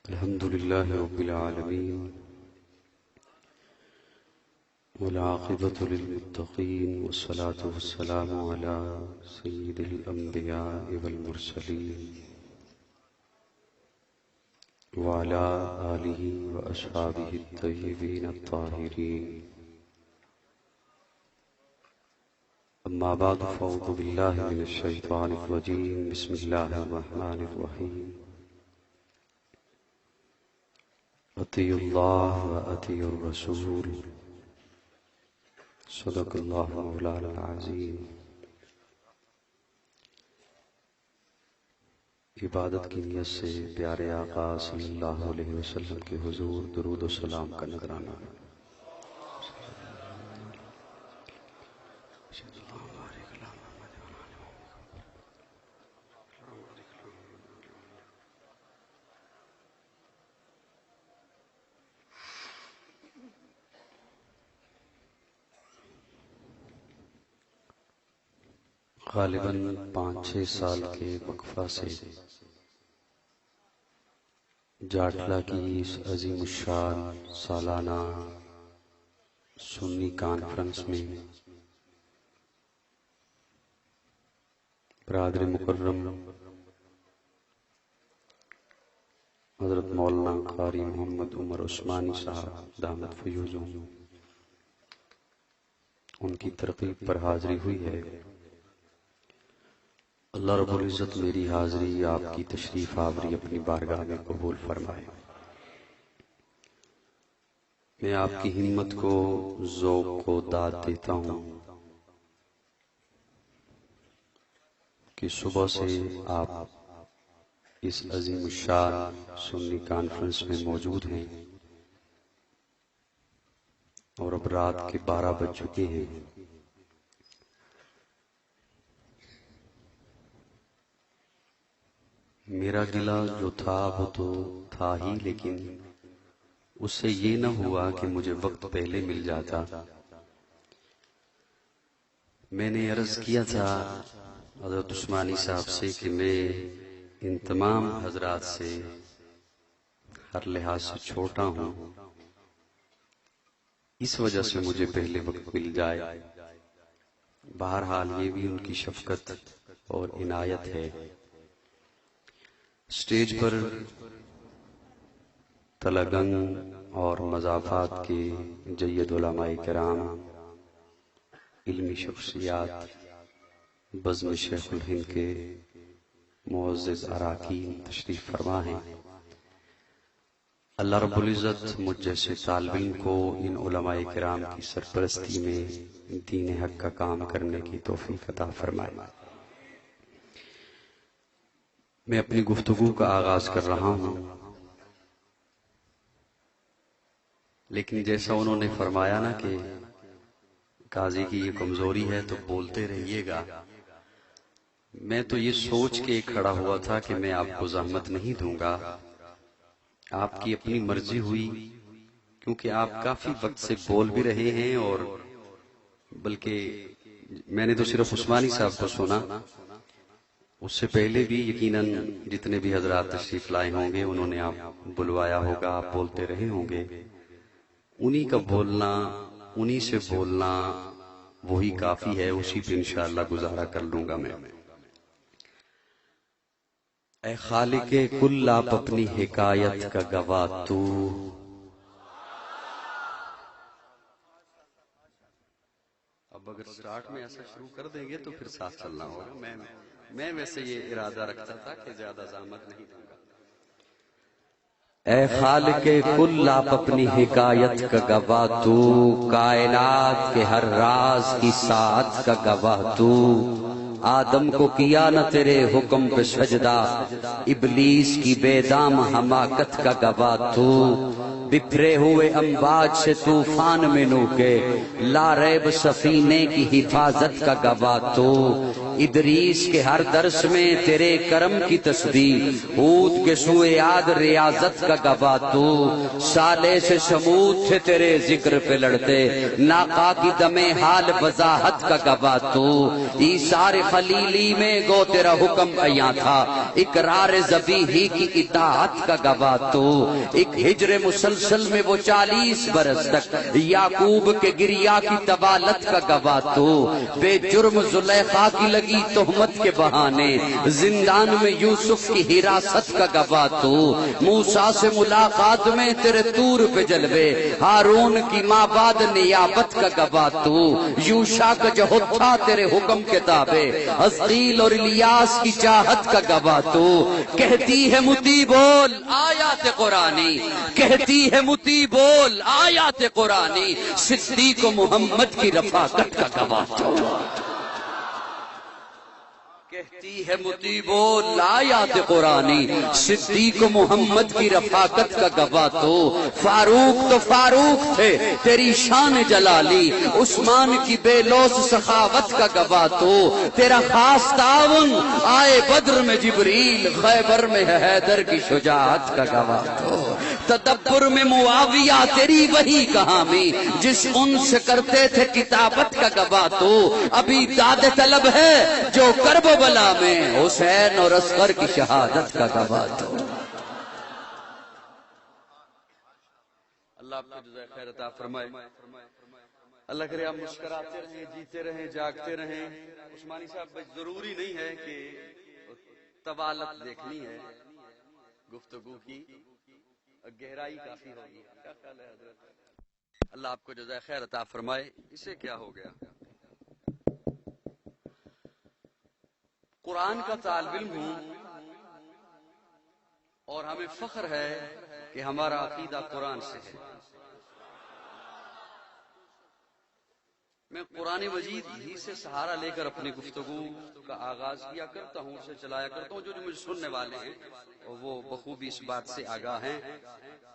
الحمد لله رب العالمين والعاقبة للمتقين والصلاة والسلام على سيد الأنبياء والمرسلين وعلى آله وأصحابه الطيبين الطاهرين. أما بعد فأعوذ بالله من الشيطان الرجيم. بسم الله الرحمن الرحيم. اطیعوا اللہ واطیعوا الرسول صدق اللہ مولانا العظیم. عبادت کی نیت سے پیارے آقا صلی اللہ علیہ وسلم کے حضور درود و سلام کا نذرانہ. غالباً 5-6 سال کے وقفہ سے جاٹلا کی اس عظیم الشان سالانہ سنی کانفرنس میں برادر مکرم حضرت مولانا قاری محمد عمر عثمانی صاحب دامت فیوزہم ان کی ترغیب پر حاضری ہوئی ہے. اللہ رب العزت میری حاضری آپ کی تشریف آوری اپنی بارگاہ میں قبول فرمائے. میں آپ کی ہمت کو ذوق کو داد دیتا ہوں کہ صبح سے آپ اس عظیم الشان سنی کانفرنس میں موجود ہیں اور اب رات کے 12 بج چکے ہیں. میرا گلہ جو تھا وہ تو تھا ہی، لیکن اس سے یہ نہ ہوا کہ مجھے وقت پہلے مل جاتا. میں نے عرض کیا تھا حضرت عثمانی صاحب سے کہ میں ان تمام حضرات سے ہر لحاظ سے چھوٹا ہوں، اس وجہ سے مجھے پہلے وقت مل جائے. بہرحال یہ بھی ان کی شفقت اور عنایت ہے. اسٹیج پر تلگنگ اور مضافات کے جید علماء کرام، علمی شخصیات، بزم شیخ الہند کے معزز اراکین تشریف فرما ہیں. اللہ رب العزت مجھ جیسے طالب علم کو ان علماء کرام کی سرپرستی میں دین حق کا کام کرنے کی توفیق عطا فرمائے. میں اپنی گفتگو کا آغاز کر رہا ہوں، لیکن جیسا انہوں نے فرمایا نا کہ قاضی کی یہ کمزوری ہے تو بولتے رہیے گا، میں تو یہ سوچ کے کھڑا ہوا تھا کہ میں آپ کو زحمت نہیں دوں گا. آپ کی اپنی مرضی ہوئی، کیونکہ آپ کافی وقت سے بول بھی رہے ہیں، اور بلکہ میں نے تو صرف عثمانی صاحب کو سنا، اس سے پہلے بھی یقیناً جتنے بھی حضرات تشریف لائے ہوں گے انہوں نے آپ بلوایا ہوگا، آپ بولتے رہے ہوں گے. انہی کا بولنا، انہی سے بولنا وہی کافی ہے، اسی پہ انشاءاللہ گزارا کر لوں گا. میں اے خالق کل آپ اپنی حکایت کا گواہ تو. اب اگر سٹارٹ میں ایسا شروع کر دیں گے تو پھر ساتھ چلنا ہوگا. میں ویسے یہ ارادہ رکھتا تھا کہ زیادہ زحمت نہیں دوں گا. اے خالق کل آپ اپنی حکایت کا گواہ تو، کائنات کے ہر راز کی ساعت کا گواہ تو. آدم کو کیا نہ تیرے حکم پہ سجدہ، ابلیس کی بے دام حماقت کا گواہ تو. بکھرے ہوئے امواج سے طوفان میں نو کے لا ریب سفینے کی حفاظت کا گواہ تو. ادریس کے ہر درس میں تیرے کرم کی تسبیح، ہود کے سوئے عاد ریاضت کا گواہ تو، صالح سے سمود تھے تیرے ذکر پہ لڑتے، ناقا کی دم حال وضاحت کا گواہ تو، ایثار خلیلی میں گو تیرا حکم عیاں تھا، اقرار ذبیحی کی اطاعت کا گواہ تو، ایک ہجر مسلسل میں وہ 40 برس تک یعقوب کے گریا کی طوالت کا گواہ تو، بے جرم زلیخا کی لگی تہمت کے بہانے زندان میں یوسف کی حراست کا گواہ تو، موسیٰ سے ملاقات میں تیرے طور پہ جلوے، ہارون کی مابعد نیابت کا گواہ تو، یوشع کا جہد تھا تیرے حکم کے تابع، حزقیل اور الیاس کی چاہت کا گواہ تو، کہتی ہے متی بول آیات قرآنی، کہتی ہے متی بول آیات قرآنی، صدیق و محمد کی رفاقت کا گواہ تو، کہتی ہے متی بول آیات قرآنی، صدیق و محمد کی رفاقت کا گواہ تو، فاروق تھے تیری شان جلالی، عثمان کی بے لوث سخاوت کا گواہ تو، تیرا خاص تعاون آئے بدر میں جبریل، خیبر میں حیدر کی شجاعت کا گواہ تو، تدبر میں معاویہ تیری وہی کہانی، جس ان سے کرتے تھے کتابت کا گواہ تو، ابھی داد طلب ہے جو کرب و بلا میں، حسین اور اصغر کی شہادت کا گواہ تو۔ اللہ آپ کو جزائے خیر عطا فرمائے، اللہ کرے آپ مسکراتے رہیں، جیتے رہیں، جاگتے رہیں۔ عثمانی صاحب ضروری نہیں ہے کہ طوالت دیکھنی ہے گفتگو کی، گہرائی کافی ہوگی۔ کیا خیال ہے حضرت؟ اللہ آپ کو جزائے خیر عطا فرمائے۔ اسے کیا ہو گیا؟ قرآن کا طالب علم ہوں اور ہمیں فخر ہے کہ ہمارا عقیدہ قرآن سے ہے۔ میں قرآن مجید ہی سے سہارا لے کر اپنی گفتگو کا آغاز کیا کرتا ہوں، اسے چلایا کرتا ہوں۔ جو مجھے سننے والے ہیں وہ بخوبی اس بات سے آگاہ ہیں۔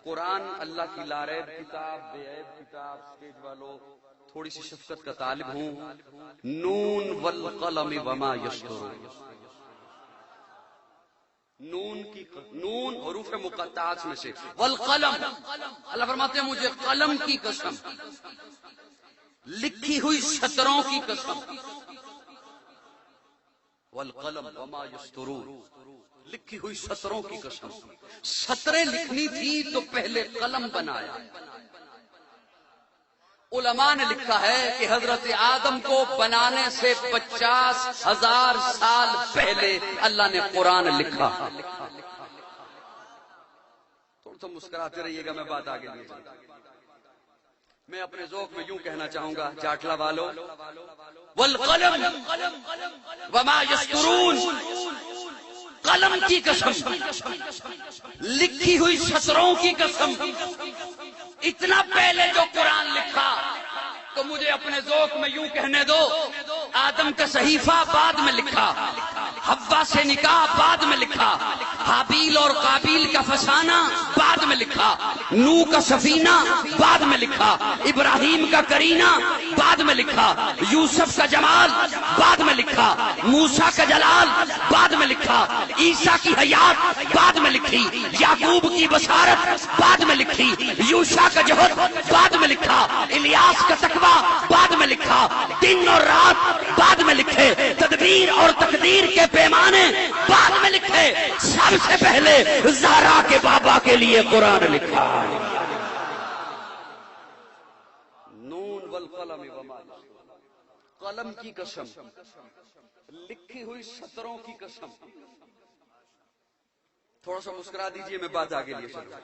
قرآن اللہ کی لاریب کتاب، بے عیب کتاب، سٹیج والوں تھوڑی سی شفقت کا طالب ہوں۔ نون والقلم وما یسطرون، نون حروف مقطعات میں سے، والقلم، اللہ فرماتے ہیں مجھے قلم کی قسم، لکھی ہوئی سطروں کی قسم، والقلم وما یسطرون، لکھی ہوئی سطروں کی قسم۔ سطریں لکھنی تھی تو پہلے قلم بنایا۔ علماء نے لکھا ہے کہ حضرت آدم کو بنانے سے 50,000 سال پہلے اللہ نے قرآن لکھا۔ تھوڑا سا مسکراتے رہیے گا، میں بات آگے لے جاؤں۔ میں اپنے ذوق میں یوں کہنا چاہوں گا، جاٹلا والو، والقلم وما یسطرون، قلم کی قسم، لکھی ہوئی سطروں کی قسم۔ اتنا پہلے جو قرآن لکھا تو مجھے اپنے ذوق میں یوں کہنے دو، آدم کا صحیفہ بعد میں لکھا، حوا سے نکاح بعد میں لکھا، حابیل اور قابیل کا فسانہ بعد میں لکھا، نوح کا سفینہ بعد میں لکھا، ابراہیم کا کرینہ بعد میں لکھا، یوسف کا جمال بعد میں لکھا، موسیٰ کا جلال بعد میں لکھا، عیسیٰ کی حیات بعد میں لکھی، یعقوب کی بشارت بعد میں لکھی، یوشع کا جہد بعد میں لکھا، الیاس کا تقویٰ بعد میں لکھا، دن اور رات بعد میں لکھے، تدبیر اور تقدیر کے پیمانے بعد میں لکھے، سب سے پہلے زہرا کے بابا کے لیے قرآن لکھا۔ نون والقلم وما یسطرون، قلم کی قسم، لکھی ہوئی سطروں کی قسم۔ تھوڑا سا مسکرا دیجئے، میں بات آگے لیے چلوں۔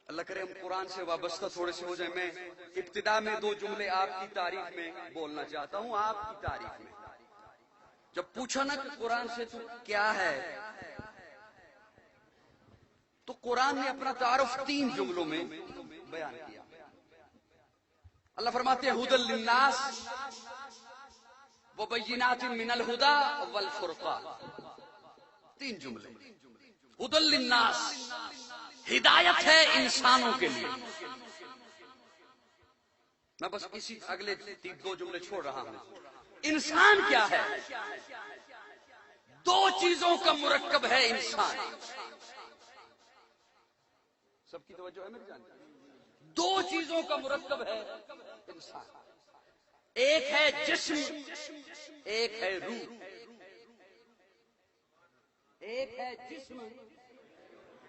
اللہ کرے ہم قرآن سے وابستہ تھوڑے سے ہو جائیں۔ میں ابتدا میں 2 جملے آپ کی تعریف میں بولنا چاہتا ہوں، آپ کی تعریف میں۔ جب پوچھا نا کہ قرآن سے تو کیا ہے، تو قرآن نے اپنا تعارف 3 جملوں میں بیان کیا۔ اللہ فرماتے ہیں ھدی للناس وبینات من الہدی والفرقان، 3 جملے۔ ھدی للناس، ہدایت ہے انسانوں کے لیے۔ میں بس اسی اگلے 2 جملے چھوڑ رہا ہوں۔ انسان کیا ہے؟ دو چیزوں کا مرکب ہے انسان. سب کی توجہ ہے میری جان؟ دو چیزوں کا مرکب ہے انسان. ایک ہے جسم، ایک ہے روح. ایک ہے جسم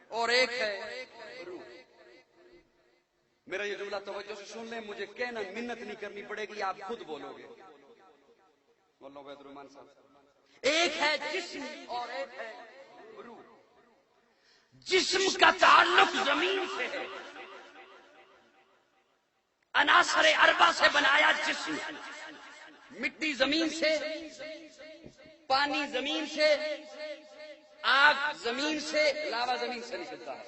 اور ایک ہے روح. میرا یہ جملہ توجہ سے سن لیں، مجھے کہنا منت نہیں کرنی پڑے گی، آپ خود بولو گے. مولانا عبید الرحمان صاحب. ایک ہے جسم اور ایک ہے روح. جسم کا تعلق زمین سے ہے. عناصر اربع سے بنایا جسم. مٹی زمین سے، پانی زمین سے، آگ زمین سے، لاوا زمین سے نکلتا ہے.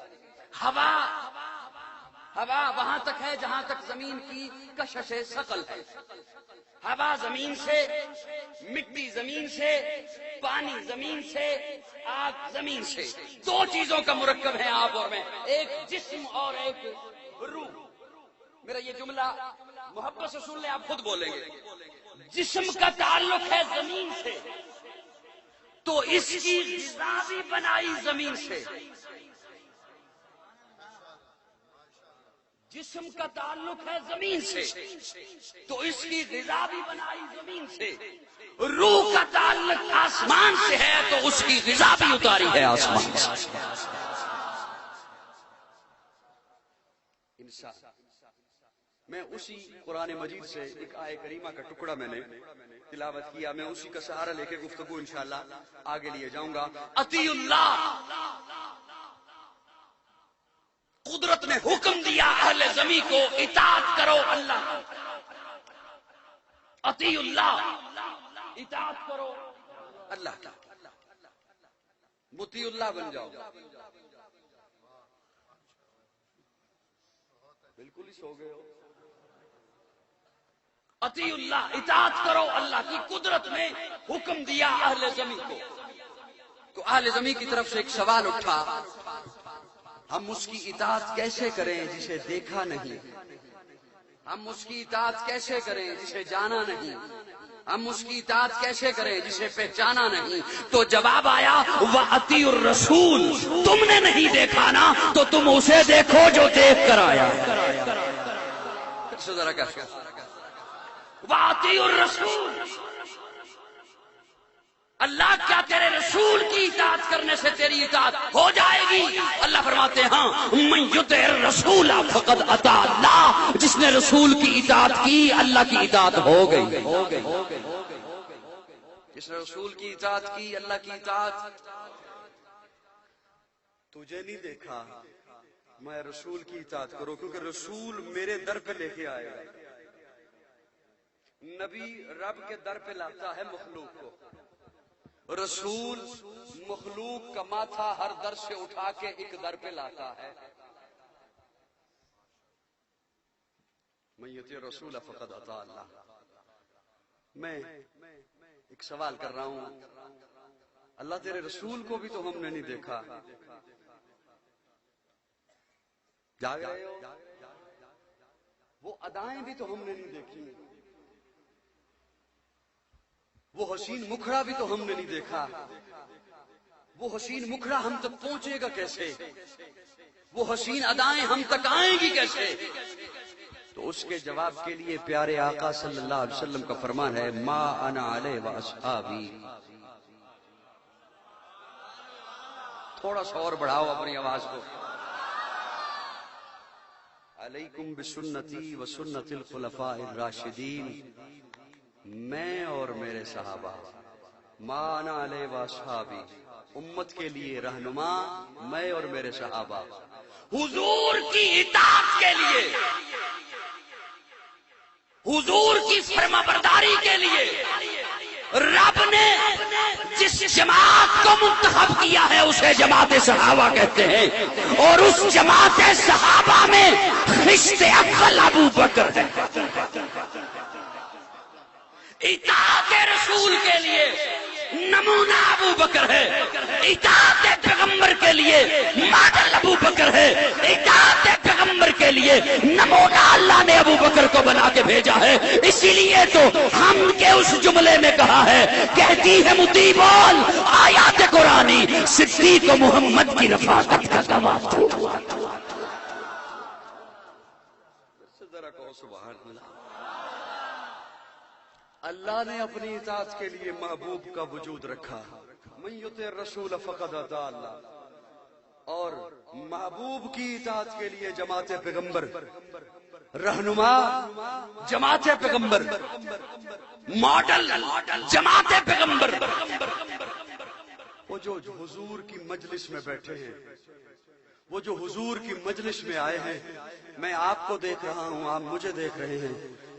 ہوا وہاں تک ہے جہاں تک زمین کی کشش ثقل ہے. ہوا زمین سے، مٹی زمین سے، پانی زمین سے، آگ زمین سے. دو چیزوں کا مرکب ہے آپ اور میں، ایک جسم اور ایک روح. میرا یہ جملہ محبت سے سن لیں، آپ خود بولیں گے. جسم کا تعلق ہے زمین سے تو اس کی غذا بھی بنائی زمین سے. جسم کا تعلق ہے زمین سے تو اس کی غذا بھی بنائی زمین سے. روح کا تعلق آسمان سے ہے تو اس کی غذا بھی اتاری ہے آسمان سے. میں اسی قرآن مجید سے ایک آیہ کریمہ کا ٹکڑا میں نے تلاوت کیا. میں اسی کا سہارا لے کے گفتگو انشاءاللہ آگے لیے جاؤں گا. اطیع اللہ، قدرت نے حکم دیا اہل زمین کو اطاعت کرو اللہ. اطیع اللہ، اطاعت کرو اللہ کا. مطیع اللہ بن جاؤ. بالکل ہی سو گئے ہو. اطیع اللہ، اطاعت کرو اللہ کی. قدرت نے حکم دیا اہل زمین کو. تو اہل زمین کی طرف سے ایک سوال اٹھا، ہم اس کی اطاعت کیسے کریں جسے دیکھا نہیں؟ ہم اس کی اطاعت کیسے کریں جسے جانا نہیں؟ ہم اس کی اطاعت کیسے کریں جسے پہچانا نہیں؟ تو جواب آیا وَأَطِيعُوا الرَّسُولَ. تم نے نہیں دیکھا نا تو تم اسے دیکھو جو دیکھ کر آیا. ذرا کیا وَأَطِيعُوا الرَّسُولَ. اللہ کیا تیرے رسول کی اطاعت کرنے سے تیری اطاعت ہو جائے گی؟ اللہ فرماتے ہیں ہاں مَن يُطِعِ الرَّسُولَ فَقَدْ أَطَاعَ اللَّهَ. جس نے رسول کی اطاعت کی اللہ کی اطاعت ہو گئی. جس نے رسول کی اطاعت کی اللہ کی اطاعت. تجھے نہیں دیکھا، میں رسول کی اطاعت کرو کیونکہ رسول میرے در پہ لے کے آئے گا. نبی رب کے در پہ لاتا ہے مخلوق کو. رسول مخلوق کا ماتھا ہر در سے اٹھا کے ایک در پہ لاتا ہے. من یطیع الرسول فقد اطاع اللہ. میں ایک سوال کر رہا ہوں، اللہ تیرے رسول کو بھی تو ہم نے نہیں دیکھا، جاگ رہے ہو؟ وہ ادائیں بھی تو ہم نے نہیں دیکھی، وہ حسین مکھڑا بھی تو ہم نے نہیں دیکھا. وہ حسین مکھڑا ہم تک پہنچے گا کیسے؟ وہ حسین ادائیں ہم تک آئیں گی کیسے؟ تو اس کے جواب کے لیے پیارے آقا صلی اللہ علیہ وسلم کا فرمان ہے ما انا علیہ واصحابی. تھوڑا سا اور بڑھاؤ اپنی آواز کو. علیکم بسنتی و سنت الخلفاء الراشدین. میں اور میرے صحابہ ما انا علیہ واصحابی، امت کے لیے رہنما میں اور میرے صحابہ. حضور کی اطاعت کے لیے، حضور کی فرما برداری کے لیے رب نے جس جماعت کو منتخب کیا ہے اسے جماعت صحابہ کہتے ہیں. اور اس جماعت صحابہ میں خشت اول ابو بکر ہے. اطاعت رسول کے لیے نمونہ ابو بکر ہے، اطاعت پیغمبر کے لیے ماڈل ابو بکر ہے، اطاعت پیغمبر کے لیے نمونہ اللہ نے ابو بکر کو بنا کے بھیجا ہے۔ اسی لیے تو ہم کے اس جملے میں کہا ہے، کہتی ہے مطیع بول آیات قرآنی، صدیق و محمد کی رفاقت کا گواہ تو۔ ذرا کہو سبحان اللہ۔ اللہ نے اپنی اطاعت کے لیے محبوب کا وجود رکھا، من یطع الرسول فقد اطاع اللہ، اور محبوب کی اطاعت کے لیے جماعت پیغمبر، رہنما جماعت پیغمبر، ماڈل جماعت پیغمبر، وہ جو حضور کی مجلس میں بیٹھے ہیں، وہ جو حضور کی مجلس میں آئے ہیں، میں آپ کو دیکھ رہا ہوں، آپ مجھے دیکھ رہے ہیں،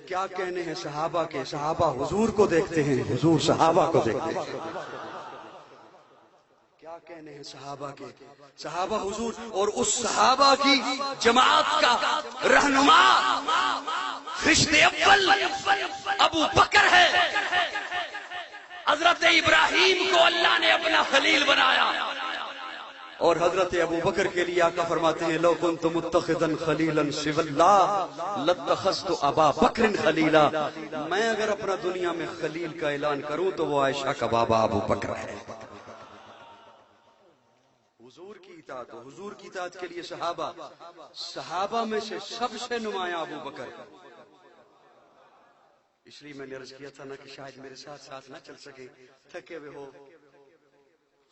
کیا کہنے ہیں صحابہ کے؟ صحابہ حضور کو دیکھتے ہیں، حضور صحابہ کو دیکھتے ہیں۔ کیا کہنے ہیں صحابہ کے؟ صحابہ حضور، اور اس صحابہ کی جماعت کا رہنما فرشتے اول ابو بکر ہے۔ حضرت ابراہیم کو اللہ نے اپنا خلیل بنایا، اور حضرت ابو بکر کے لیے آقا فرماتے ہیں، لو کنت متخذا خلیلا سوی اللہ لاتخذت ابا بکر خلیلا، میں اگر اپنا دنیا میں خلیل کا اعلان کروں تو وہ عائشہ کا بابا ابو بکر ہے۔ حضور کی اطاعت، حضور کی اطاعت کے لیے صحابہ میں سے سب سے نمایاں ابو بکر۔ اس لیے میں نے عرض کیا تھا نا کہ شاید میرے ساتھ ساتھ نہ چل سکے، تھکے ہوئے ہو،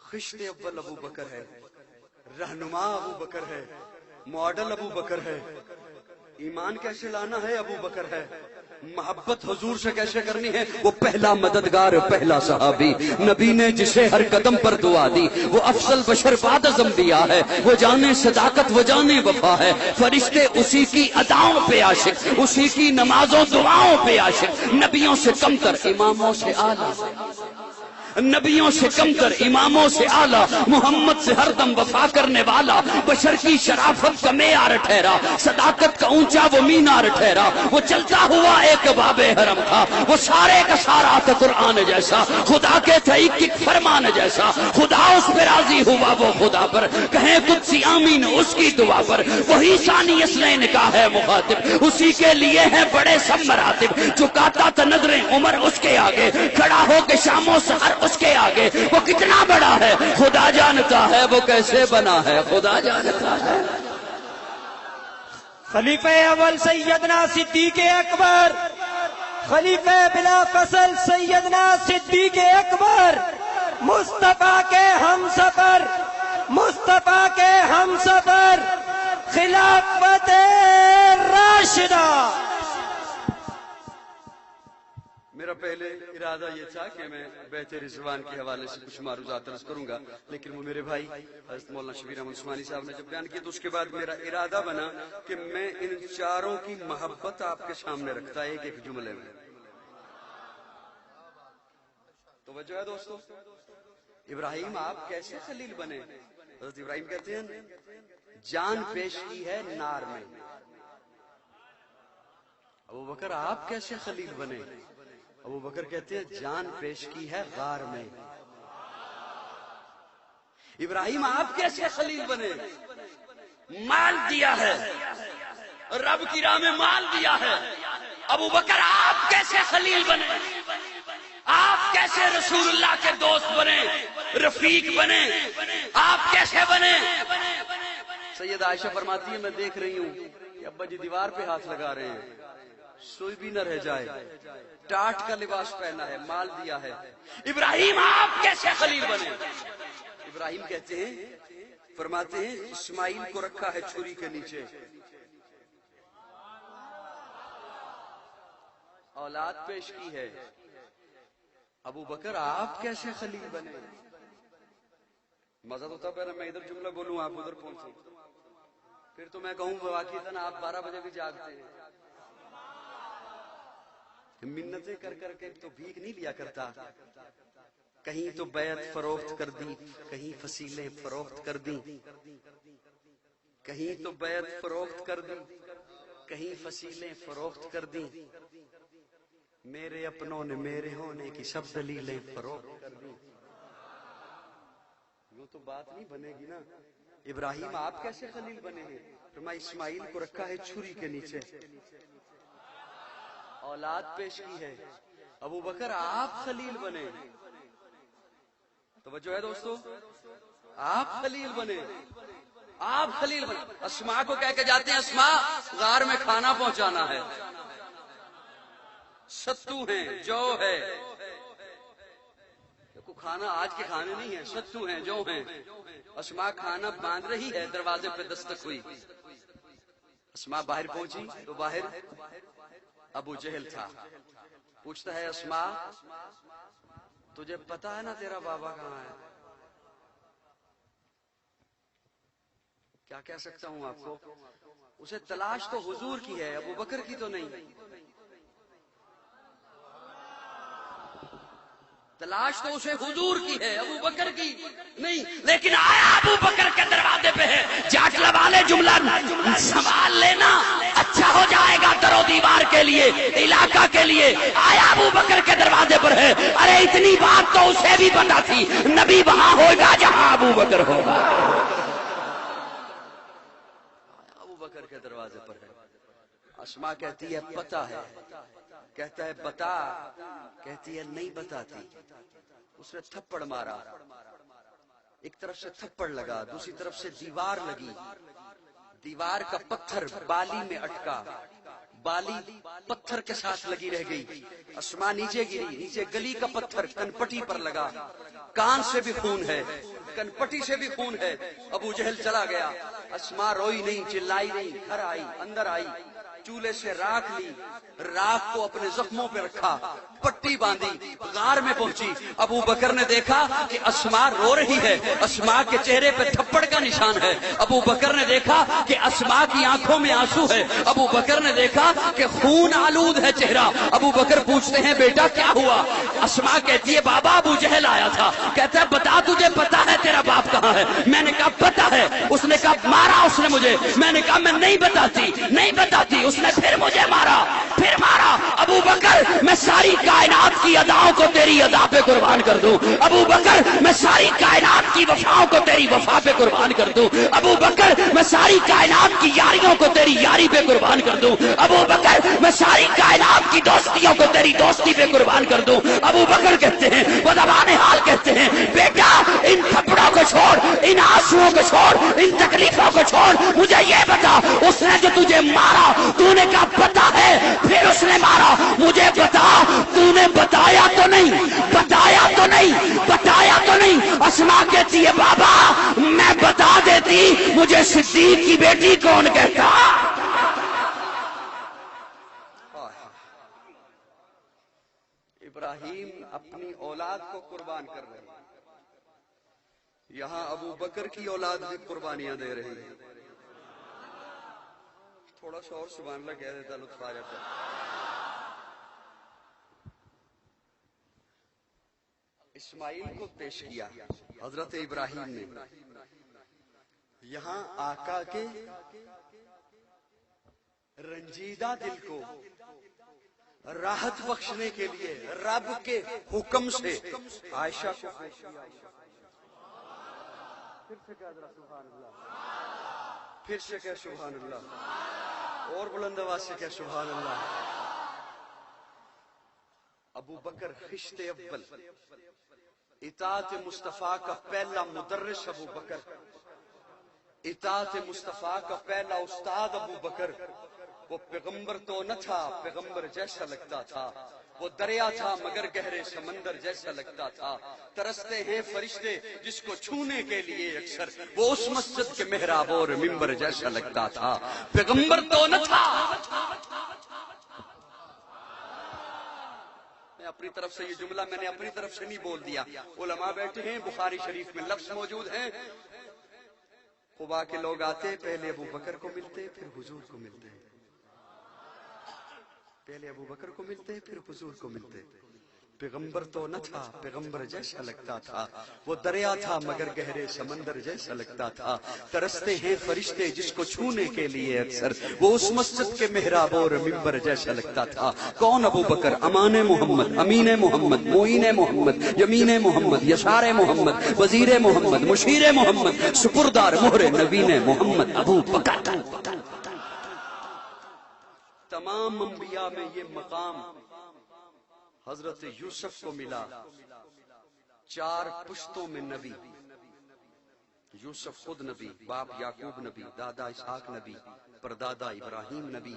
خشت اول ابو بکر ہے، رہنما ابو بکر ہے، ماڈل ابو بکر ہے، ایمان کیسے لانا ہے ابو بکر ہے، محبت حضور سے کیسے کرنی ہے وہ پہلا مددگار، پہلا صحابی، نبی نے جسے ہر قدم پر دعا دی، وہ افضل بشر بعد از انبیاء ہے، وہ جانے صداقت وہ جانے وفا ہے، فرشتے اسی کی اداؤں پہ عاشق، اسی کی نمازوں دعاؤں پہ عاشق، نبیوں سے کمتر اماموں سے اعلیٰ، نبیوں سے کمتر اماموں سے اعلیٰ، محمد سے ہر دم وفا کرنے والا، بشر کی شرافت کا معیار ٹھہرا، صداقت کا اونچا وہ مینار ٹھہرا، وہ چلتا ہوا ایک باب حرم تھا، وہ سارے کا سارا تھا قرآن جیسا، خدا کے تھے ایک ایک فرمان جیسا، خدا اس پہ راضی ہوا وہ خدا پر، کہیں قدسی آمین اس کی دعا پر، وہی ثانی اصلین کا ہے مخاطب، اسی کے لیے ہیں بڑے سب مراتب، چکاتا تھا نظریں عمر اس کے آگے، کھڑا ہو کے شام و سحر اس کے آگے، وہ کتنا بڑا ہے خدا جانتا ہے، وہ کیسے بنا ہے خدا جانتا ہے۔ خلیفہ اول سیدنا صدیق اکبر، خلیفہ بلا فصل سیدنا صدیق اکبر، مصطفیٰ کے ہم سفر، مصطفیٰ کے ہم سفر، خلافت راشدہ۔ میرا پہلے ارادہ یہ تھا کہ میں بیت رضوان کے حوالے سے کچھ معروضات عرض کروں گا، لیکن وہ میرے بھائی حضرت مولانا شبیر احمد عثمانی صاحب نے جب بیان کیا تو اس کے بعد میرا ارادہ بنا کہ میں ان چاروں کی محبت آپ کے سامنے رکھتا ایک ایک جملے میں۔ توجہ ہے دوستو، ابراہیم آپ کیسے خلیل بنے؟ حضرت ابراہیم کہتے ہیں جان پیش کی ہے نار میں۔ ابو بکر آپ کیسے خلیل بنے؟ ابو بکر کہتے ہیں جان پیش کی ہے غار میں۔ ابراہیم آپ کیسے خلیل بنے؟ مال دیا ہے، رب کی راہ میں مال دیا ہے۔ ابو بکر آپ کیسے خلیل بنے؟ آپ کیسے رسول اللہ کے دوست بنے، رفیق بنے؟ آپ کیسے بنے؟ سید عائشہ فرماتی ہے میں دیکھ رہی ہوں کہ ابا جی دیوار پہ ہاتھ لگا رہے ہیں، سوئی بھی نہ رہ جائے، ٹاٹ کا لباس پہنا ہے، مال دیا ہے۔ ابراہیم آپ کیسے خلیل بنے؟ ابراہیم کہتے ہیں، فرماتے ہیں اسماعیل کو رکھا ہے چھری کے نیچے، اولاد پیش کی ہے۔ ابو بکر آپ کیسے خلیل بنے؟ مزہ تو تب ہے نا میں ادھر جملہ بولوں آپ ادھر پہنچیں، پھر تو میں کہوں واقعی آپ 12 بجے بھی جاگتے ہیں۔ منتیں کر کر کے تو بھیک نہیں لیا کرتا، کہیں تو بیعت فروخت کر دی، کہیں فصیلیں فروخت کر دی، کہیں تو بیعت فروخت کر دی، کہیں فصیلیں فروخت کر دی، میرے اپنوں نے میرے ہونے کی سب دلیلیں فروخت کر دی۔ یوں تو بات نہیں بنے گی نا. ابراہیم آپ کیسے خلیل بنے ہیں؟ فرمایا اسماعیل کو رکھا ہے چھری کے نیچے, اولاد پیش کی ہے. ابو بکر آپ خلیل بنے. توجہ ہے دوستو, آپ خلیل بنے, آپ خلیل بنے. اسماء کو کہہ کے جاتے ہیں اسماء غار میں کھانا پہنچانا ہے, ستو ہیں, جو ہے, کھانا آج کے کھانے نہیں ہیں, ستو ہیں, جو ہیں. اسماء کھانا باندھ رہی ہے, دروازے پہ دستک ہوئی. اسماء باہر پہنچی تو باہر ابو جہل تھا. پوچھتا ہے اسماء تجھے پتا ہے نا تیرا بابا کہاں ہے؟ کیا کہہ سکتا ہوں آپ کو, اسے تلاش تو حضور کی ہے, ابو بکر کی تو نہیں. تلاش تو اسے حضور کی ہے, ابو بکر کی نہیں. لیکن آیا ابو بکر کے دروازے پہ ہے, جاٹ لگا لے, جملہ سنبھال لینا, اچھا ہو جائے گا در و دیوار کے لیے, علاقہ کے لیے. آیا ابو بکر کے دروازے پر ہے. ارے اتنی بات تو اسے بھی پتا تھی, نبی وہاں ہوگا جہاں ابو بکر ہوگا. ابو بکر کے دروازے پر ہے. اسماء کہتی ہے پتا ہے, کہتا ہے بتا, کہتی ہے نہیں بتاتی. اس نے تھپڑ مارا, ایک طرف سے تھپڑ لگا, دوسری طرف سے دیوار لگی. دیوار کا پتھر بالی میں اٹکا, بالی پتھر کے ساتھ لگی رہ گئی. اسماء نیچے گری, نیچے گلی کا پتھر کنپٹی پر لگا, کان سے بھی خون ہے, کنپٹی سے بھی خون ہے. ابو جہل چلا گیا. اسماء روئی نہیں, چلائی نہیں, گھر آئی, اندر آئی, چولہے سے راکھ لی, راکھ کو اپنے زخموں پہ رکھا, پٹی باندھی, غار میں پہنچی. ابو بکر نے دیکھا کہ اسماء رو رہی ہے, اسماء کے چہرے پہ تھپڑ کا نشان ہے. ابو بکر نے دیکھا کہ اسماء کی آنکھوں میں آنسو ہے. ابو بکر نے دیکھا کہ خون آلود ہے چہرہ. ابو بکر پوچھتے ہیں بیٹا کیا ہوا؟ اسماء کہتی ہے بابا ابو جہل آیا تھا, کہتا ہے بتا تجھے پتا ہے تیرا باپ کہاں ہے؟ میں نے کہا پتا ہے. اس نے کہا مارا اس نے مجھے. میں نے کہا میں نہیں بتاتی, نہیں بتاتی. اس نے پھر مجھے مارا, پھر مارا. ابو بکر میں ساری کائنات کی اداؤں کو تیری ادا پہ قربان کر دوں. ابو بکر میں ساری کائنات کی وفاؤں کو تیری وفا پہ قربان کر دوں. ابو بکر میں ساری کائنات کی یاریوں کو تیری یاری پہ قربان کر دوں. ابو بکر میں ساری کائنات کی دوستیوں کو تیری دوستی پہ قربان کر دوں. ابو بکر کہتے ہیں, وہ زبان حال کہتے ہیں, بیٹا ان تھپڑوں کو چھوڑ, ان آنسوؤں کو چھوڑ, ان تکلیفوں کو چھوڑ, مجھے یہ بتا اس نے جو تجھے مارا تو نے کہا پتا ہے, پھر اس نے مارا, مجھے بتا تو نے بتایا تو نہیں, بتایا تو نہیں, بتایا تو نہیں. اسماء کہتی ہے بابا میں بتا دیتی, مجھے صدیق کی بیٹی کون کہتا. ابراہیم اپنی اولاد کو قربان کر رہے ہیں, یہاں ابو بکر کی اولاد بھی قربانیاں دے رہی ہے. تھوڑا سا اور سبحان اللہ کہہ دیتا لطف آ جاتا. اسماعیل کو پیش کیا حضرت ابراہیم نے, یہاں آقا کے رنجیدہ دل کو راحت بخشنے کے لیے رب کے حکم سے عائشہ کو پھر سے کہہ سبحان اللہ, اور بلند آواز سے کہہ سبحان اللہ. ابو بکر خشت اول, اطاعت مصطفیٰ کا پہلا مدرس ابو بکر, اطاعت مصطفیٰ کا پہلا استاد ابو بکر. وہ پیغمبر تو نہ تھا, پیغمبر جیسا لگتا تھا. وہ دریا تھا مگر گہرے سمندر جیسا لگتا تھا. ترستے ہیں فرشتے جس کو چھونے کے لیے اکثر, وہ اس مسجد کے محراب اور منبر جیسا لگتا تھا. پیغمبر تو نہ تھا. اپنی طرف سے یہ جملہ میں نے اپنی طرف سے نہیں بول دیا, علماء بیٹھے ہیں, بخاری شریف میں لفظ موجود ہیں. قباء کے لوگ آتے, پہلے ابو بکر کو ملتے پھر حضور کو ملتے, پہلے ابو بکر کو ملتے پھر حضور کو ملتے. پیغمبر تو نہ تھا پیغمبر جیسا لگتا تھا، وہ دریا تھا مگر گہرے سمندر جیسا لگتا تھا، ترستے ہیں فرشتے جس کو چھونے کے لیے اکثر، وہ اس مسجد کے محراب اور ممبر جیسا لگتا تھا۔ کون ابو بکر؟ امان محمد، امین محمد، معین محمد، یمین محمد، یسار محمد، وزیر محمد، مشیر محمد، سپردار مہر نبین محمد ابو بکر۔ تمام انبیاء میں یہ مقام حضرت یوسف کو ملا، 4 پشتوں میں نبی، یوسف خود نبی، باپ یعقوب نبی، دادا اسحاق نبی، پردادا ابراہیم نبی،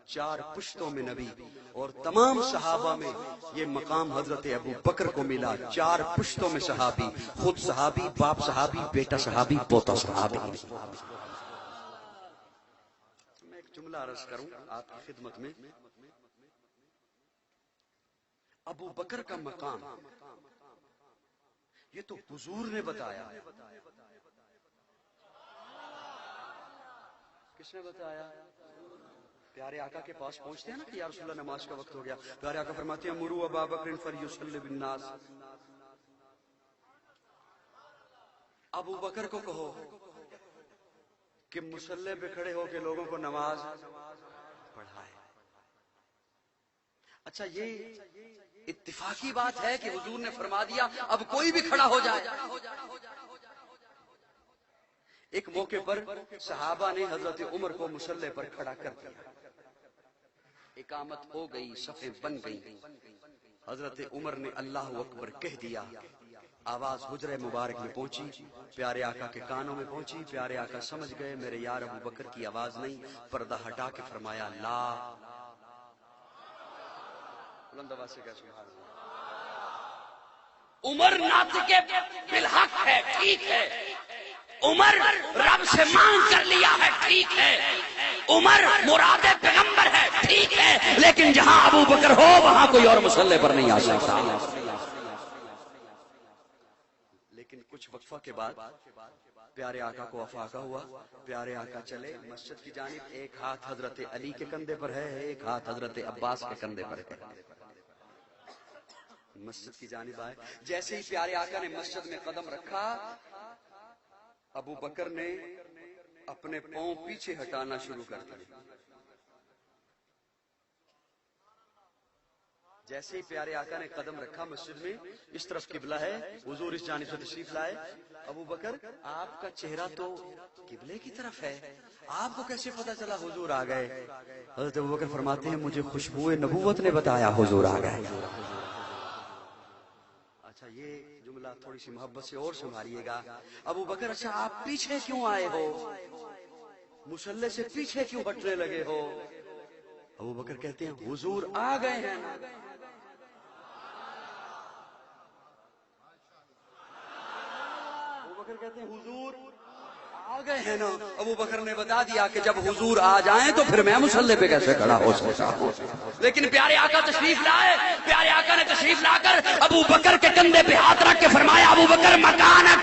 4 پشتوں میں نبی، اور تمام صحابہ میں یہ مقام حضرت ابو بکر کو ملا، 4 پشتوں میں صحابی، خود صحابی، باپ صحابی، بیٹا صحابی، پوتا صحابی۔ میں ایک جملہ عرض کروں آپ کی خدمت میں، ابو بکر کا مقام یہ تو حضور نے بتایا۔ کس نے بتایا؟ پیارے آقا کے پاس پہنچتے ہیں نا کہ یا رسول اللہ نماز کا وقت ہو گیا، پیارے آقا فرماتے ہیں مروا ابا بکر فلیصلی بالناس، ابو بکر کو کہو کہ مصلی پہ کھڑے ہو کے لوگوں کو نماز پڑھائے۔ اچھا یہ اتفاقی بات ہے کہ حضور نے فرما دیا اب کوئی بھی کھڑا ہو جائے۔ ایک موقع پر صحابہ نے حضرت عمر کو مصلی پر کھڑا کر دیا، اقامت ہو گئی، صفیں بن گئی، حضرت عمر نے اللہ اکبر کہہ دیا، آواز حجرہ مبارک میں پہنچی، پیارے آقا کے کانوں میں پہنچی، پیارے آقا سمجھ گئے میرے یار ابو بکر کی آواز نہیں، پردہ ہٹا کے فرمایا لا، بلند آواز سے کہہ سبحان اللہ، عمر ناطق بالحق ہے، ٹھیک ہے، عمر رب سے مانگ کر لیا ہے، ٹھیک ہے، عمر مراد پیغمبر ہے، ٹھیک ہے، لیکن جہاں ابو بکر ہو وہاں کوئی اور مصلی پر نہیں آ سکتا۔ لیکن کچھ وقفہ کے بعد پیارے آقا کو افاقہ ہوا، پیارے آقا چلے مسجد کی جانب، ایک ہاتھ حضرت علی کے کندھے پر ہے، ایک ہاتھ حضرت عباس کے کندھے پر ہے، مسجد کی جانب آئے، جیسے ہی پیارے آقا نے مسجد میں قدم رکھا، ابو بکر نے اپنے پاؤں پیچھے ہٹانا شروع کر دیا، جیسے ہی پیارے آقا نے قدم رکھا مسجد میں، اس طرف قبلہ ہے، حضور اس جانب سے تشریف لائے، ابو بکر آپ کا چہرہ تو قبلے کی طرف ہے، آپ کو کیسے پتا چلا حضور آ گئے؟ حضرت ابو بکر فرماتے ہیں مجھے خوشبو نبوت نے بتایا حضور آ گئے۔ اچھا یہ جملہ تھوڑی سی محبت سے اور سنبھالیے گا، ابو بکر اچھا آپ پیچھے کیوں آئے ہو، مصلی سے پیچھے کیوں ہٹنے لگے ہو؟ ابو بکر کہتے ہیں حضور آ گئے ہیں۔ ابو بکر کہتے ہیں حضور آ گئے ہیں نا، ابو بکر نے بتا دیا کہ جب حضور آ جائیں تو پھر میں مصلی پہ کیسے کھڑا ہو سکتا ہوں، لیکن پیارے آقا تشریف لائے، پیارے آقا نے تشریف لا کر ابو بکر کے کندھے پہ ہاتھ رکھ کے فرمایا ابو بکر مکانک،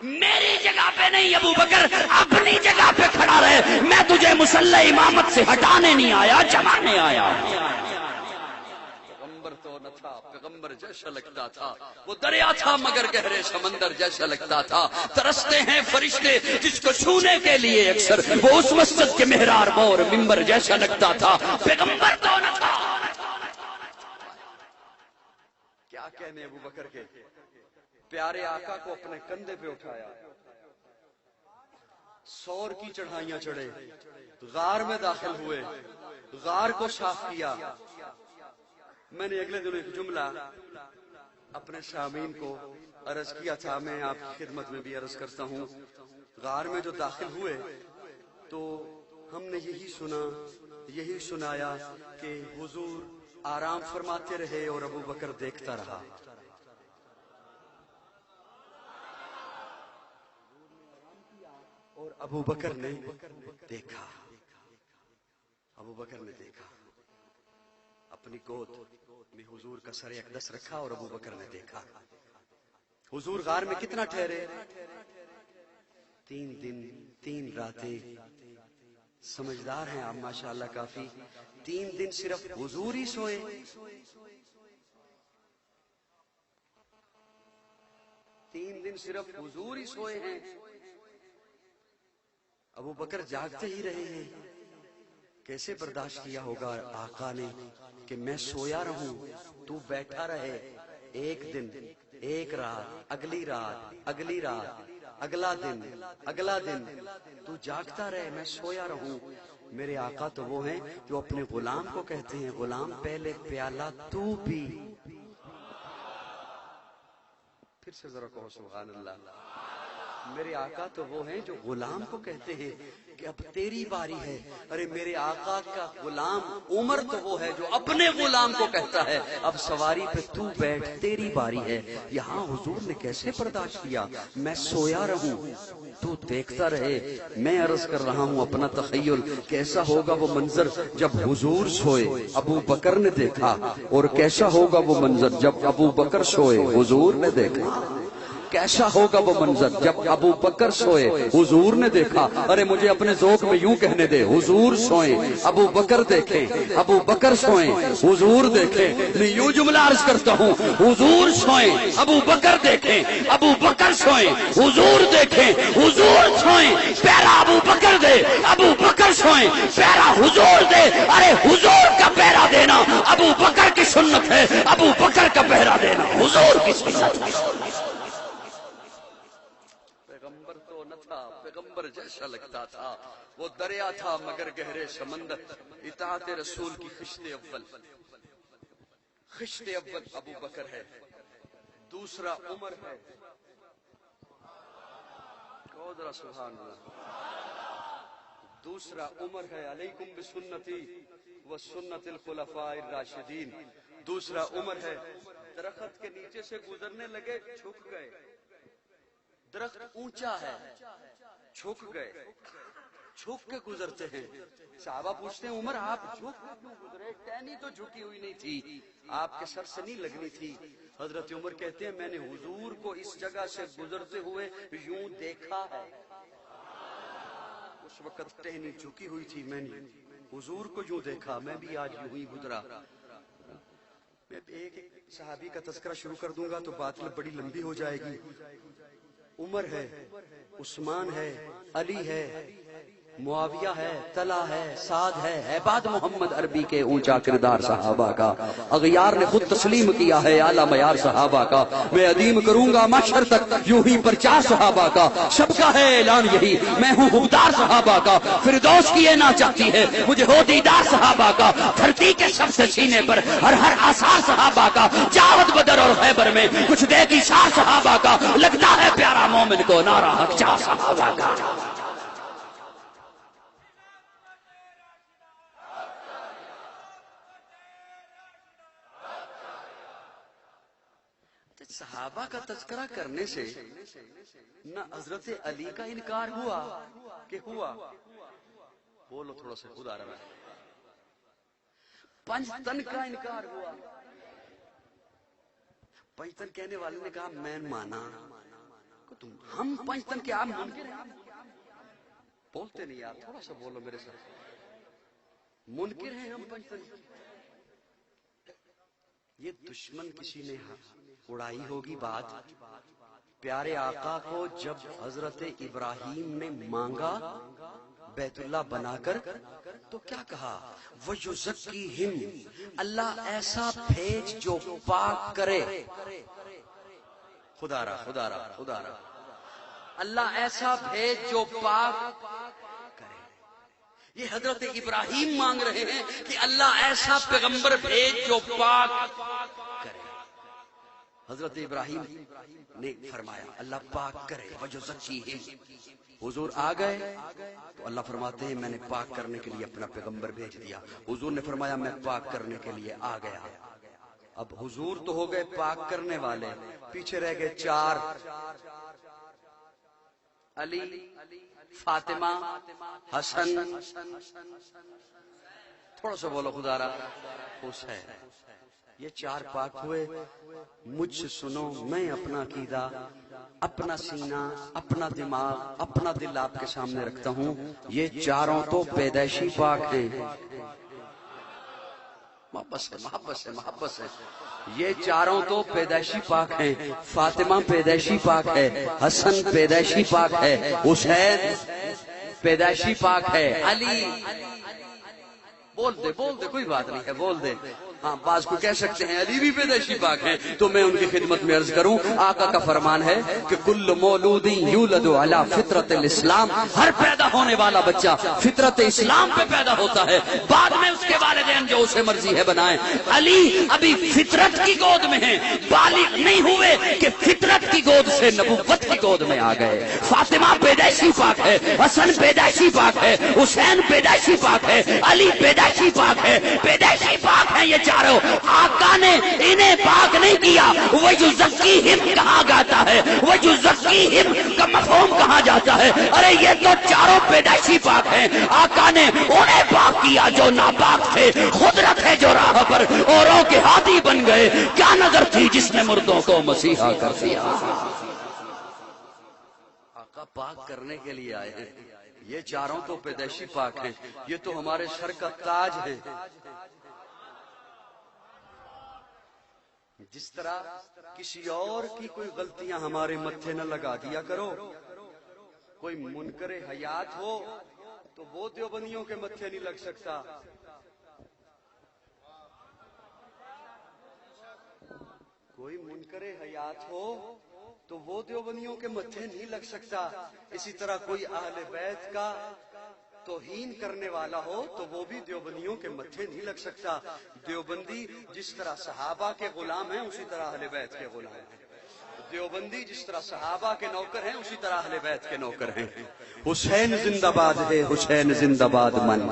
میری جگہ پہ نہیں ابو بکر، اپنی جگہ پہ کھڑا رہے، میں تجھے مصلی امامت سے ہٹانے نہیں آیا، جمانے آیا۔ پیغمبر تو نہ تھا پیغمبر جیسا لگتا تھا، وہ دریا تھا مگر گہرے سمندر جیسا لگتا تھا، ترستے ہیں فرشتے جس کو چھونے کے لیے اکثر، وہ اس مسجد کے محراب اور ممبر جیسا لگتا تھا، پیغمبر تو نہ تھا۔ کیا کہنے ابو بکر کے، پیارے آقا کو اپنے کندھے پہ اٹھایا، سور کی چڑھائیاں چڑھے، غار میں داخل ہوئے، غار کو صاف کیا۔ میں نے اگلے دنوں ایک جملہ اپنے سامعین کو عرض کیا تھا، میں آپ کی خدمت میں بھی عرض کرتا ہوں، غار میں جو داخل ہوئے تو ہم نے یہی سنا، یہی سنایا کہ حضور آرام فرماتے رہے اور ابو بکر دیکھتا رہا۔ اور ابو بکر نے دیکھا، ابو بکر نے دیکھا، اپنی گود میں حضور کا سر اقدس رکھا اور ابو بکر نے دیکھا۔ حضور غار میں کتنا ٹھہرے؟ 3 دن 3 راتیں، سمجھدار ہیں آپ ماشاءاللہ کافی. 3 دن صرف حضور ہی سوئے. 3 دن صرف حضور ہی سوئے ہیں. ابو بکر جاگتے ہی رہے ہیں. کیسے برداشت کیا ہوگا آقا نے کہ میں سویا رہوں تو بیٹھا رہے. 1 دن 1 رات، اگلی رات، اگلی رات، اگلا دن، اگلا دن، تو جاگتا رہے میں سویا رہوں. میرے آقا تو وہ ہیں جو اپنے غلام کو کہتے ہیں غلام پہلے پیالہ تو پی. پھر سے ذرا کہو سبحان اللہ. میرے آقا تو وہ ہیں جو غلام کو کہتے ہیں کہ اب تیری باری ہے. ارے میرے آقا کا غلام عمر تو وہ ہے جو اپنے غلام کو کہتا ہے اب سواری پہ تو بیٹھ تیری باری ہے. یہاں حضور نے کیسے برداشت کیا؟ میں سویا رہوں تو دیکھتا رہے. میں عرض کر رہا ہوں اپنا تخیل کیسا ہوگا وہ منظر جب حضور سوئے ابو بکر نے دیکھا، اور کیسا ہوگا وہ منظر جب ابو بکر سوئے حضور نے دیکھا. کیسا ہوگا وہ منظر جب ابو بکر سوئے حضور نے دیکھا. ارے مجھے اپنے ذوق میں یوں کہنے دے، حضور سوئیں ابو بکر دیکھیں، ابو بکر سوئیں حضور دیکھیں. میں یوں جملہ عرض کرتا ہوں، حضور سوئیں ابو بکر دیکھیں، ابو بکر سوئیں حضور دیکھیں، حضور سوئیں پیرا ابو بکر دے، ابو بکر سوئیں پیرا حضور دے. ارے حضور کا پیرا دینا ابو بکر کی سنت ہے، ابو بکر کا پیرا دینا حضور کی سنت ہے. پیغمبر تو نہ تھا، پیغمبر جیسا لگتا تھا. وہ دریا تھا مگر گہرے سمندر. اطاعت رسول کی خشت اول، خشت اول ابو بکر ہے، دوسرا عمر ہے. کہو ذرا سبحان اللہ. دوسرا عمر ہے، علیکم بسنتی و سنت الخلفاء الراشدین. دوسرا عمر ہے. درخت کے نیچے سے گزرنے لگے جھک گئے. درخت اونچا ہے، جھک گئے، جھک کے گزرتے ہیں. صحابہ پوچھتے ہیں عمر آپ جھک کے کیوں گزرے؟ ٹہنی تو جھکی ہوئی نہیں تھی، آپ کے سر سے نہیں لگنی تھی. حضرت عمر کہتے ہیں میں نے حضور کو اس جگہ سے گزرتے ہوئے یوں دیکھا ہے. اس وقت ٹہنی جھکی ہوئی تھی، میں نے حضور کو یوں دیکھا. میں بھی آج یوں ہی گزرا. میں ایک صحابی کا تذکرہ شروع کر دوں گا تو بات میں بڑی لمبی ہو جائے گی. عمر ہے، عثمان ہے، علی ہے، معاویہ ہے، طلحہ ہے، سعد ہے. عباد محمد عربی کے اونچا کردار صحابہ کا اغیار نے خود تسلیم کیا ہے اعلیٰ معیار صحابہ کا. میں ادیم کروں گا محشر تک یوں ہی پرچار صحابہ کا. سب کا ہے اعلان یہی میں ہوں حقدار صحابہ کا. فردوس کی یہ نہ چاہتی ہے مجھے ہو دیدار صحابہ کا. دھرتی کے سب سے سینے پر ہر آثار صحابہ کا. جاوت بدر اور خیبر میں کچھ دے کی شار صحابہ کا. لگتا ہے پیارا مومن کو نعرہ حق چاہ صحابہ کا. صحابہ کا تذکرہ کرنے سے نہ حضرت علی کا انکار ہوا کہ ہوا، بولو تھوڑا سا خود آ رہا ہے. پنجتن کا انکار ہوا. پنجتن کہنے والے نے کہا میں مانا. ہم پنجتن کے آپ منکر ہیں؟ بولتے نہیں یار، تھوڑا سا بولو میرے ساتھ. منکر ہیں ہم پنجتن. یہ دشمن کسی نے اڑائی ہوگی بات. پیارے آقا کو جب حضرت ابراہیم نے مانگا بیت اللہ بنا کر تو کیا کہا؟ وَيُزَكِّيهِمْ، اللہ ایسا بھیج جو پاک کرے. خدا را خدا را خدا را، اللہ ایسا بھیج جو پاک کرے. یہ حضرت ابراہیم مانگ رہے ہیں کہ اللہ ایسا پیغمبر بھیج جو پاک کرے. حضرت ابراہیم نے فرمایا اللہ پاک کرے. وَيُزَكِّيهِمْ، حضور آ گئے تو اللہ فرماتے ہیں میں نے پاک کرنے کے لیے اپنا پیغمبر بھیج دیا. حضور نے فرمایا میں پاک کرنے کے لیے آ گیا. اب حضور تو ہو گئے پاک کرنے والے، پیچھے رہ گئے 4: علی، فاطمہ، حسن. تھوڑا سا بولو خدا را حسین. یہ چار پاک ہوئے. مجھ سے سنو میں اپنا عقیدہ، اپنا سینہ، اپنا دماغ، اپنا دل آپ کے سامنے رکھتا ہوں. یہ چاروں تو پیدائشی پاک ہیں. محبت سے محبت سے محبت سے. یہ چاروں تو پیدائشی پاک ہیں. فاطمہ پیدائشی پاک ہے، حسن پیدائشی پاک ہے، حسین پیدائشی پاک ہے، علی. بول دے کوئی بات نہیں ہے، بول دے. ہاں بعض کو کہہ سکتے ہیں علی بھی پیدائشی پاک ہیں، تو میں ان کی خدمت میں عرض کروں آقا کا فرمان ہے کہ کل مولود یولد علی فطرت الاسلام، ہر پیدا ہونے والا بچہ فطرت اسلام پہ پیدا ہوتا ہے، بعد میں اس کے والدین جو اسے مرضی ہے بنائیں. علی ابھی فطرت کی گود میں ہیں، بالغ نہیں ہوئے کہ فطرت کی گود سے نبوت کی گود میں آ گئے. فاطمہ پیدائشی پاک ہے، حسن پیدائشی پاک ہے، حسین پیدائشی پاک ہے، علی پیدائشی پاک ہے. پیدائشی پاک ہیں یہ چاروں. آقا نے انہیں پاک نہیں کیا. وہ جو زکیہم کہا جاتا ہے، وہ جو زکیہم کا مفہوم کہا جاتا ہے، ارے یہ تو چاروں پیدائشی پاک ہیں. آقا نے انہیں پاک کیا جو ناپاک تھے. خود رکھے جو راہ پر اوروں کے ہادی بن گئے. کیا نظر تھی جس نے مردوں کو مسیحا کر دیا. آقا پاک کرنے کے لیے آئے ہیں. یہ چاروں تو پیدائشی پاک ہیں. یہ تو ہمارے سر کا تاج ہے. جس طرح کسی اور کی کوئی غلطیاں ہمارے متھے نہ لگا دیا کرو. کوئی منکر حیات ہو تو وہ دیوبندیوں کے متھے نہیں لگ سکتا. کوئی منکر حیات ہو تو وہ دیوبندیوں کے متھے نہیں لگ سکتا. اسی طرح کوئی اہل بیت کا توہین کرنے والا ہو تو وہ بھی دیوبندیوں کے متھے نہیں لگ سکتا. دیوبندی جس طرح صحابہ کے غلام ہیں اسی طرح اہل بیت کے غلام ہیں. دیوبندی جس طرح صحابہ کے نوکر ہیں اسی طرح اہل بیت کے نوکر ہیں. حسین زندہ باد ہے، حسین زندہ باد من.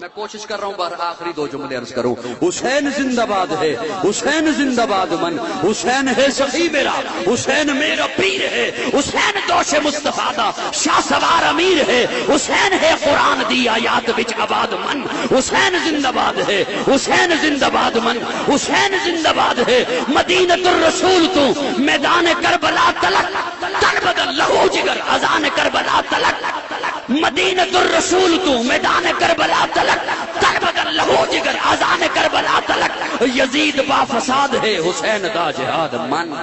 میں کوشش کر رہا ہوں بار آخری دو جملے عرض کروں. حسین زندہ باد ہے، حسین زندہ باد من. حسین ہے سخی میرا، حسین میرا پیر ہے. حسین دوش مصطفیٰ دا شاہ سوار امیر ہے. حسین ہے قرآن دی آیات وچ آباد من. حسین زندہ باد ہے، حسین زندہ باد من. حسین زندہ باد ہے. مدینۃ الرسول تو میدان کربلا تلک تن بدل لہو جگر اذان کربلا تلک. مدینۃ الرسول تو میدان کربلا تلک تن بدل لہو جگر اذان کربلا تلک. یزید با فساد ہے، حسین دا جہاد من.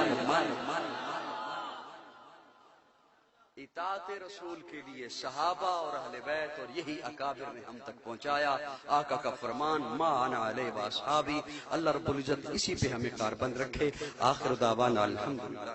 اطاعت رسول کے لیے صحابہ اور اہل بیت اور یہی اکابر نے ہم تک پہنچایا. آقا کا فرمان ما انا علیہ واصحابی. اللہ رب العزت اسی پہ ہمیں کاربند رکھے. آخر دعوانا الحمدللہ.